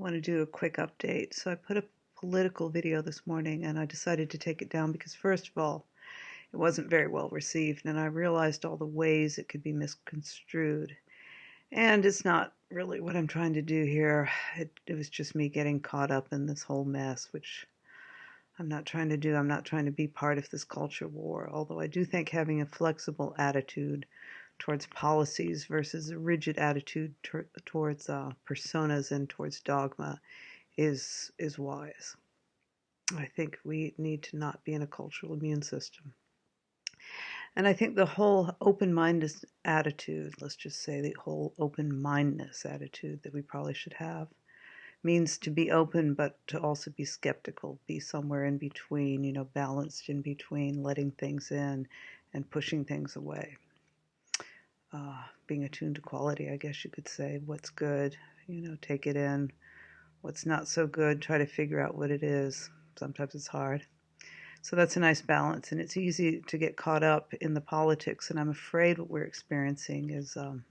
want to do a quick update. So I put a political video this morning and I decided to take it down because, first of all, it wasn't very well received, and I realized all the ways it could be misconstrued. And it's not really what I'm trying to do here. It was just me getting caught up in this whole mess, which I'm not trying to do. I'm not trying to be part of this culture war, although I do think having a flexible attitude towards policies versus a rigid attitude towards personas and towards dogma is wise. I think we need to not be in a cultural immune system. And I think the whole open-mindedness attitude, let's just say the whole open-mindedness attitude that we probably should have, means to be open but to also be skeptical, be somewhere in between, balanced in between, letting things in and pushing things away. Being attuned to quality, I guess you could say. What's good, take it in. What's not so good, try to figure out what it is. Sometimes it's hard. So that's a nice balance, and it's easy to get caught up in the politics, and I'm afraid what we're experiencing is a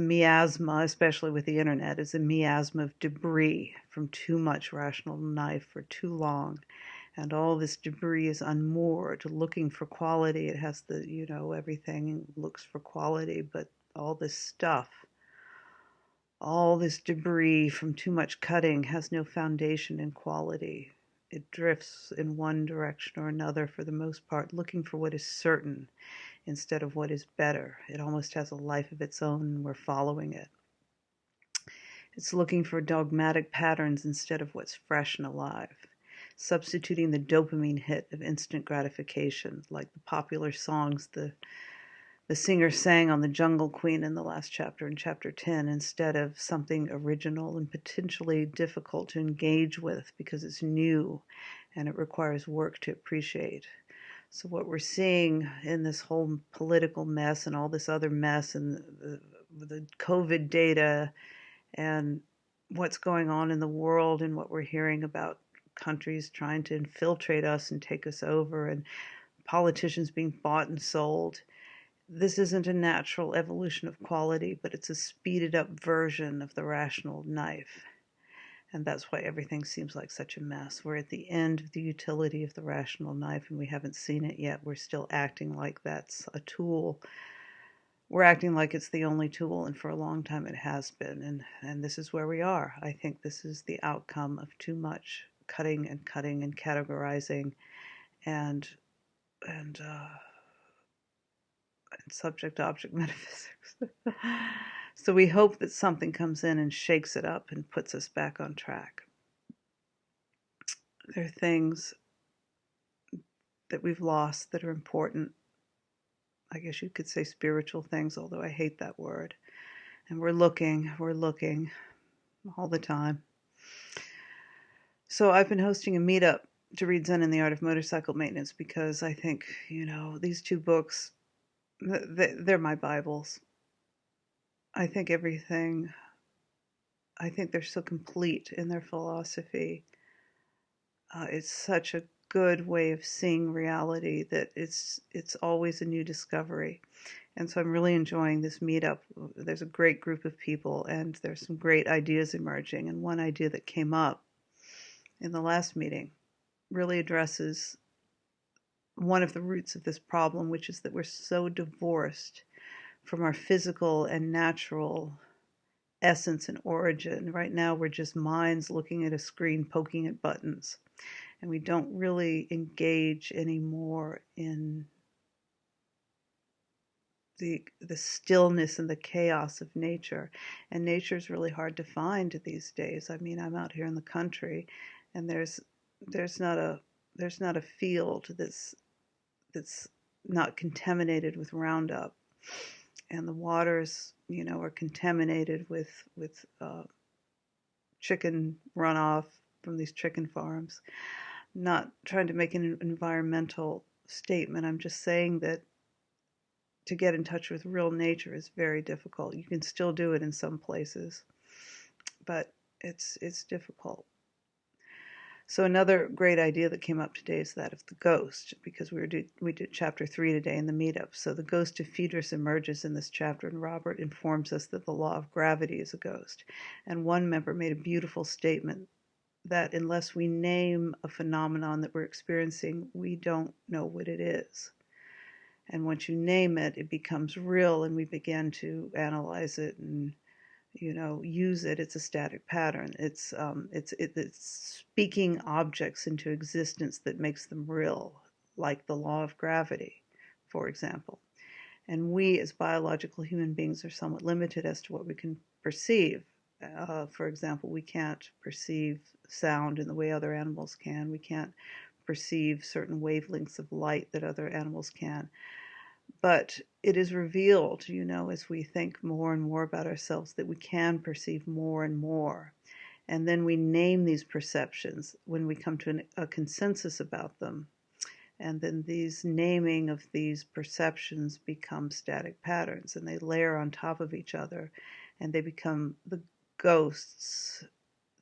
miasma, especially with the internet, is a miasma of debris from too much rational life for too long. And all this debris is unmoored, looking for quality. It has everything looks for quality, but all this stuff, all this debris from too much cutting has no foundation in quality. It drifts in one direction or another for the most part, looking for what is certain instead of what is better. It almost has a life of its own, and we're following it. It's looking for dogmatic patterns instead of what's fresh and alive, substituting the dopamine hit of instant gratification, like the popular songs the singer sang on the Jungle Queen in the last chapter, in chapter 10, instead of something original and potentially difficult to engage with because it's new and it requires work to appreciate. So what we're seeing in this whole political mess and all this other mess and the COVID data and what's going on in the world and what we're hearing about countries trying to infiltrate us and take us over and politicians being bought and sold. This isn't a natural evolution of quality, but it's a speeded up version of the rational knife. And that's why everything seems like such a mess. We're at the end of the utility of the rational knife, and we haven't seen it yet. We're still acting like that's a tool. We're acting like it's the only tool, and for a long time it has been. And this is where we are. I think this is the outcome of too much cutting and categorizing and subject-object metaphysics. So we hope that something comes in and shakes it up and puts us back on track. There are things that we've lost that are important. I guess you could say spiritual things, although I hate that word. And we're looking all the time. So I've been hosting a meetup to read Zen and the Art of Motorcycle Maintenance because I think, these two books, they're my Bibles. I think they're so complete in their philosophy. It's such a good way of seeing reality that it's always a new discovery. And so I'm really enjoying this meetup. There's a great group of people and there's some great ideas emerging. And one idea that came up in the last meeting really addresses one of the roots of this problem, which is that we're so divorced from our physical and natural essence and origin. Right now we're just minds looking at a screen, poking at buttons, and we don't really engage anymore in the stillness and the chaos of nature. And nature is really hard to find these days. I mean, I'm out here in the country, and there's not a field that's not contaminated with Roundup, and the waters, are contaminated with chicken runoff from these chicken farms. Not trying to make an environmental statement. I'm just saying that to get in touch with real nature is very difficult. You can still do it in some places, but it's difficult. So another great idea that came up today is that of the ghost, because we did chapter 3 today in the meetup. So the ghost of Phaedrus emerges in this chapter, and Robert informs us that the law of gravity is a ghost. And one member made a beautiful statement that unless we name a phenomenon that we're experiencing, we don't know what it is. And once you name it, it becomes real, and we begin to analyze it and use it. It's a static pattern. It's speaking objects into existence that makes them real, like the law of gravity, for example. And we, as biological human beings, are somewhat limited as to what we can perceive. For example, we can't perceive sound in the way other animals can. We can't perceive certain wavelengths of light that other animals can. But it is revealed, as we think more and more about ourselves, that we can perceive more and more. And then we name these perceptions when we come to a consensus about them. And then these naming of these perceptions become static patterns, and they layer on top of each other, and they become the ghosts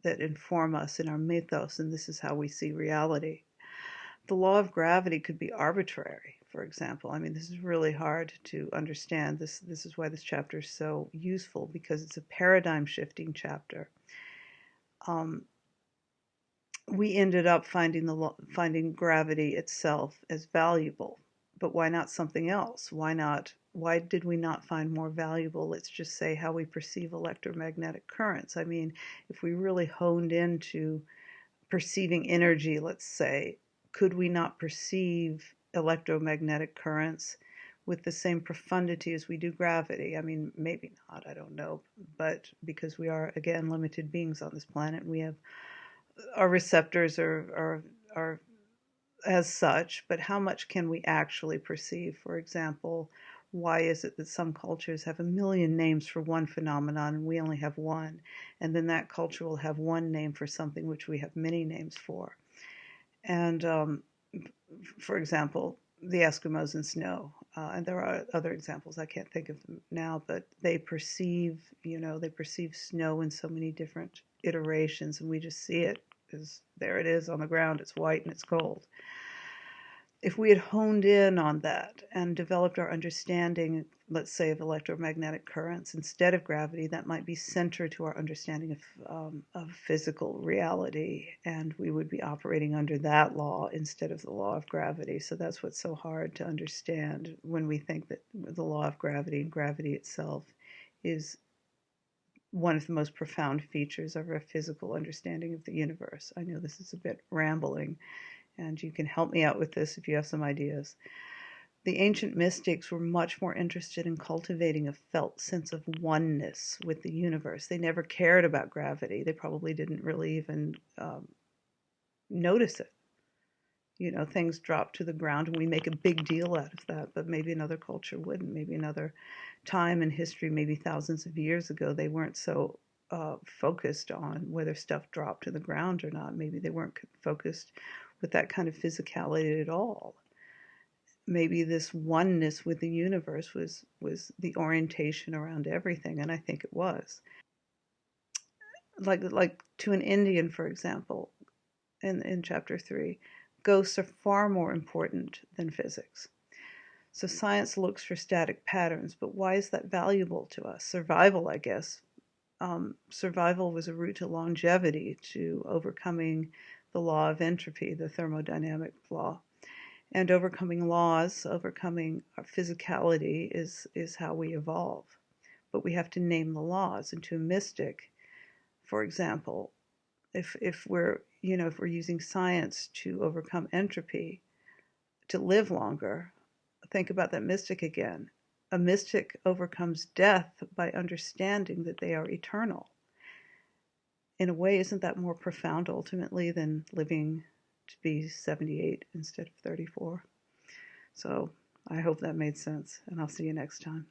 that inform us in our mythos, and this is how we see reality. The law of gravity could be arbitrary, for example. I mean, this is really hard to understand. This is why this chapter is so useful, because it's a paradigm-shifting chapter. We ended up finding gravity itself as valuable, but why not something else? Why did we not find more valuable, let's just say, how we perceive electromagnetic currents? I mean, if we really honed into perceiving energy, let's say, could we not perceive electromagnetic currents with the same profundity as we do gravity? I mean, maybe not, I don't know, but because we are, again, limited beings on this planet, and we have our receptors are as such, but how much can we actually perceive? For example, why is it that some cultures have a million names for one phenomenon and we only have one? And then that culture will have one name for something which we have many names for. And for example, the Eskimos in snow. And there are other examples, I can't think of them now, but they perceive snow in so many different iterations, and we just see it as there it is on the ground, it's white and it's cold. If we had honed in on that and developed our understanding, let's say, of electromagnetic currents instead of gravity, that might be centered to our understanding of physical reality, and we would be operating under that law instead of the law of gravity. So that's what's so hard to understand when we think that the law of gravity and gravity itself is one of the most profound features of our physical understanding of the universe. I know this is a bit rambling, and you can help me out with this if you have some ideas. The ancient mystics were much more interested in cultivating a felt sense of oneness with the universe. They never cared about gravity. They probably didn't really even notice it. Things drop to the ground and we make a big deal out of that, but maybe another culture wouldn't. Maybe another time in history, maybe thousands of years ago, they weren't so focused on whether stuff dropped to the ground or not. Maybe they weren't focused with that kind of physicality at all. Maybe this oneness with the universe was the orientation around everything, and I think it was. Like to an Indian, for example, in chapter 3, ghosts are far more important than physics. So science looks for static patterns, but why is that valuable to us? Survival, I guess. Survival was a route to longevity, to overcoming the law of entropy, the thermodynamic law. And overcoming laws, overcoming our physicality is how we evolve. But we have to name the laws. And to a mystic, for example, if we're using science to overcome entropy, to live longer, think about that mystic again. A mystic overcomes death by understanding that they are eternal. In a way, isn't that more profound ultimately than living to be 78 instead of 34? So I hope that made sense, and I'll see you next time.